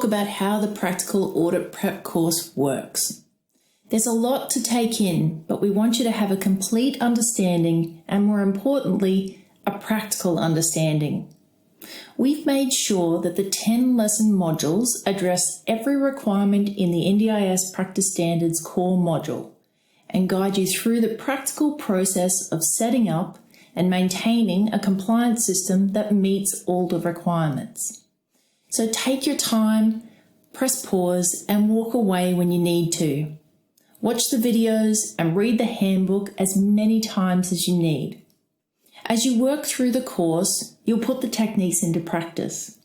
about how the Practical Audit Prep course works. There's a lot to take in, but we want you to have a complete understanding and, more importantly, a practical understanding. We've made sure that the 10 lesson modules address every requirement in the NDIS Practice Standards core module and guide you through the practical process of setting up and maintaining a compliance system that meets all the requirements. So take your time, press pause, and walk away when you need to. Watch the videos and read the handbook as many times as you need. As you work through the course, you'll put the techniques into practice.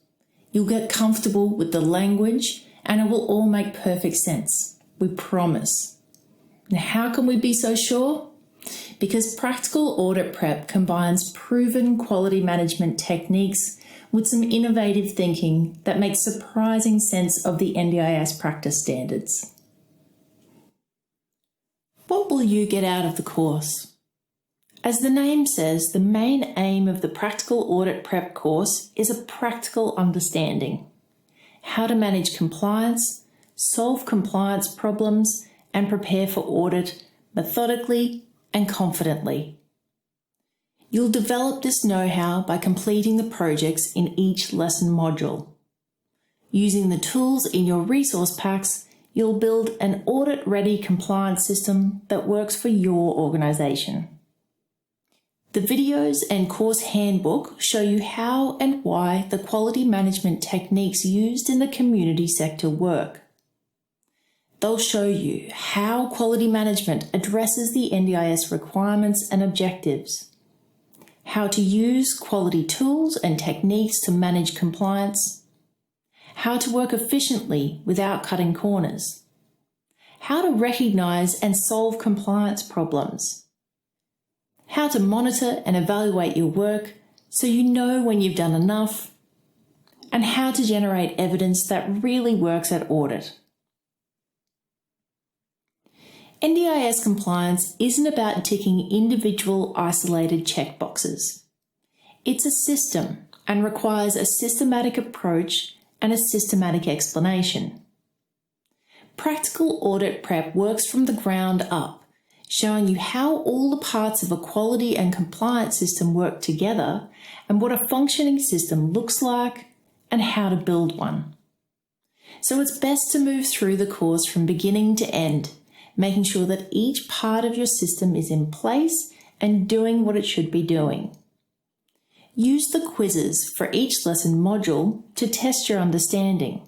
You'll get comfortable with the language and it will all make perfect sense. We promise. Now, how can we be so sure? Because Practical Audit Prep combines proven quality management techniques with some innovative thinking that makes surprising sense of the NDIS practice standards. What will you get out of the course? As the name says, the main aim of the Practical Audit Prep course is a practical understanding. How to manage compliance, solve compliance problems, and prepare for audit methodically and confidently. You'll develop this know-how by completing the projects in each lesson module. Using the tools in your resource packs, you'll build an audit-ready compliance system that works for your organisation. The videos and course handbook show you how and why the quality management techniques used in the community sector work. They'll show you how quality management addresses the NDIS requirements and objectives, how to use quality tools and techniques to manage compliance, how to work efficiently without cutting corners, how to recognise and solve compliance problems, how to monitor and evaluate your work so you know when you've done enough, and how to generate evidence that really works at audit. NDIS compliance isn't about ticking individual isolated checkboxes. It's a system and requires a systematic approach and a systematic explanation. Practical Audit Prep works from the ground up, showing you how all the parts of a quality and compliance system work together and what a functioning system looks like and how to build one. So it's best to move through the course from beginning to end, making sure that each part of your system is in place and doing what it should be doing. Use the quizzes for each lesson module to test your understanding.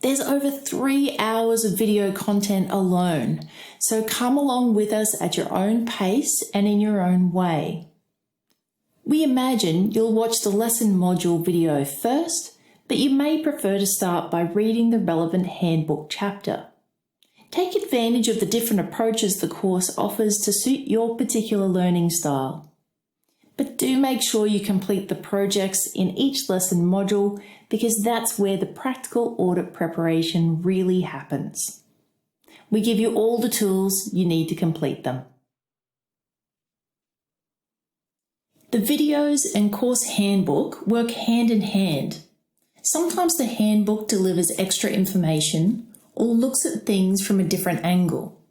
There's over 3 hours of video content alone, so come along with us at your own pace and in your own way. We imagine you'll watch the lesson module video first, but you may prefer to start by reading the relevant handbook chapter. Take advantage of the different approaches the course offers to suit your particular learning style. But do make sure you complete the projects in each lesson module because that's where the practical audit preparation really happens. We give you all the tools you need to complete them. The videos and course handbook work hand in hand. Sometimes the handbook delivers extra information or looks at things from a different angle.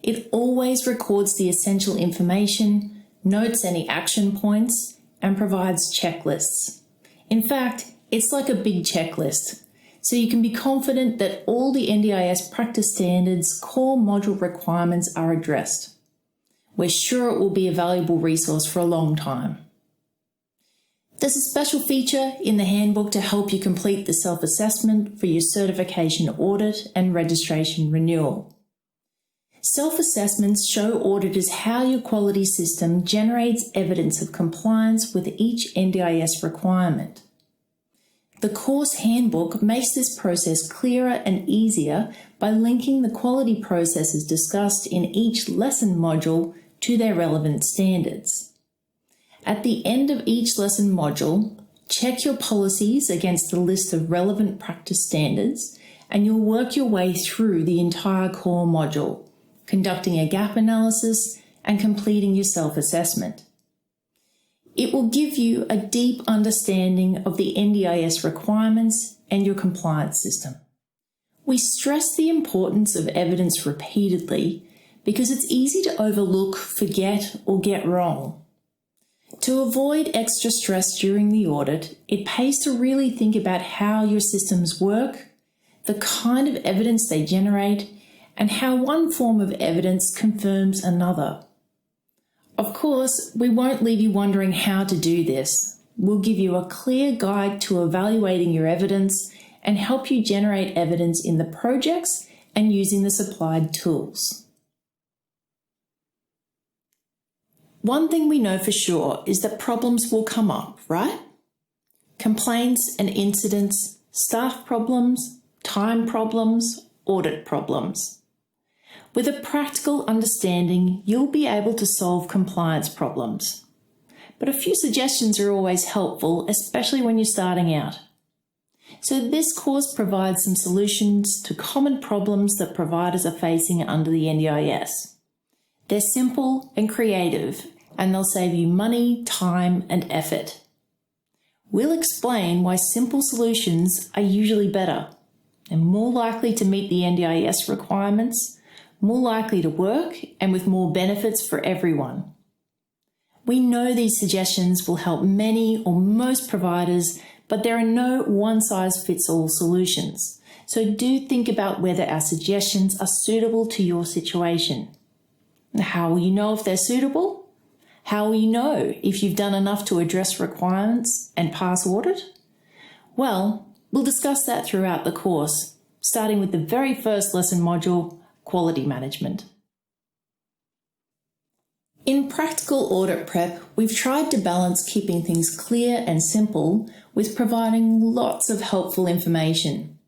It always records the essential information, notes any action points, and provides checklists. In fact, it's like a big checklist, so you can be confident that all the NDIS practice standards core module requirements are addressed. We're sure it will be a valuable resource for a long time. There's a special feature in the handbook to help you complete the self-assessment for your certification audit and registration renewal. Self-assessments show auditors how your quality system generates evidence of compliance with each NDIS requirement. The course handbook makes this process clearer and easier by linking the quality processes discussed in each lesson module to their relevant standards. At the end of each lesson module, check your policies against the list of relevant practice standards, and you'll work your way through the entire core module, conducting a gap analysis and completing your self-assessment. It will give you a deep understanding of the NDIS requirements and your compliance system. We stress the importance of evidence repeatedly because it's easy to overlook, forget, or get wrong. To avoid extra stress during the audit, it pays to really think about how your systems work, the kind of evidence they generate, and how one form of evidence confirms another. Of course, we won't leave you wondering how to do this. We'll give you a clear guide to evaluating your evidence and help you generate evidence in the projects and using the supplied tools. One thing we know for sure is that problems will come up, right? Complaints and incidents, staff problems, time problems, audit problems. With a practical understanding, you'll be able to solve compliance problems. But a few suggestions are always helpful, especially when you're starting out. So this course provides some solutions to common problems that providers are facing under the NDIS. They're simple and creative, and they'll save you money, time, and effort. We'll explain why simple solutions are usually better and more likely to meet the NDIS requirements, more likely to work, and with more benefits for everyone. We know these suggestions will help many or most providers, but there are no one-size-fits-all solutions. So do think about whether our suggestions are suitable to your situation. How will you know if they're suitable? How will you know if you've done enough to address requirements and pass audit? Well, we'll discuss that throughout the course, starting with the very first lesson module, Quality Management. In Practical Audit Prep, we've tried to balance keeping things clear and simple with providing lots of helpful information.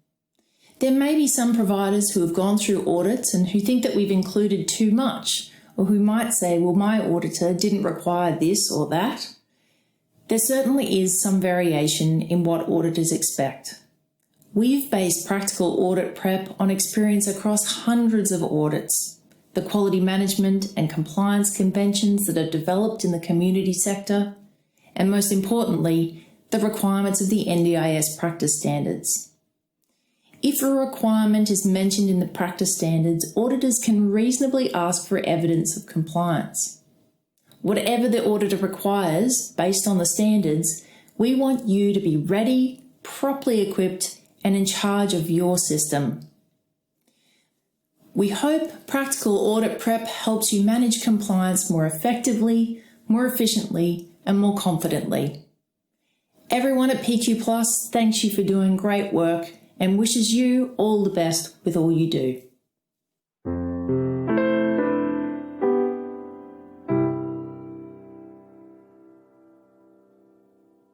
There may be some providers who have gone through audits and who think that we've included too much, or who might say, well, my auditor didn't require this or that. There certainly is some variation in what auditors expect. We've based Practical Audit Prep on experience across hundreds of audits, the quality management and compliance conventions that are developed in the community sector, and most importantly, the requirements of the NDIS practice standards. If a requirement is mentioned in the practice standards, auditors can reasonably ask for evidence of compliance. Whatever the auditor requires, based on the standards, we want you to be ready, properly equipped, and in charge of your system. We hope Practical Audit Prep helps you manage compliance more effectively, more efficiently, and more confidently. Everyone at PQ Plus thanks you for doing great work and wishes you all the best with all you do.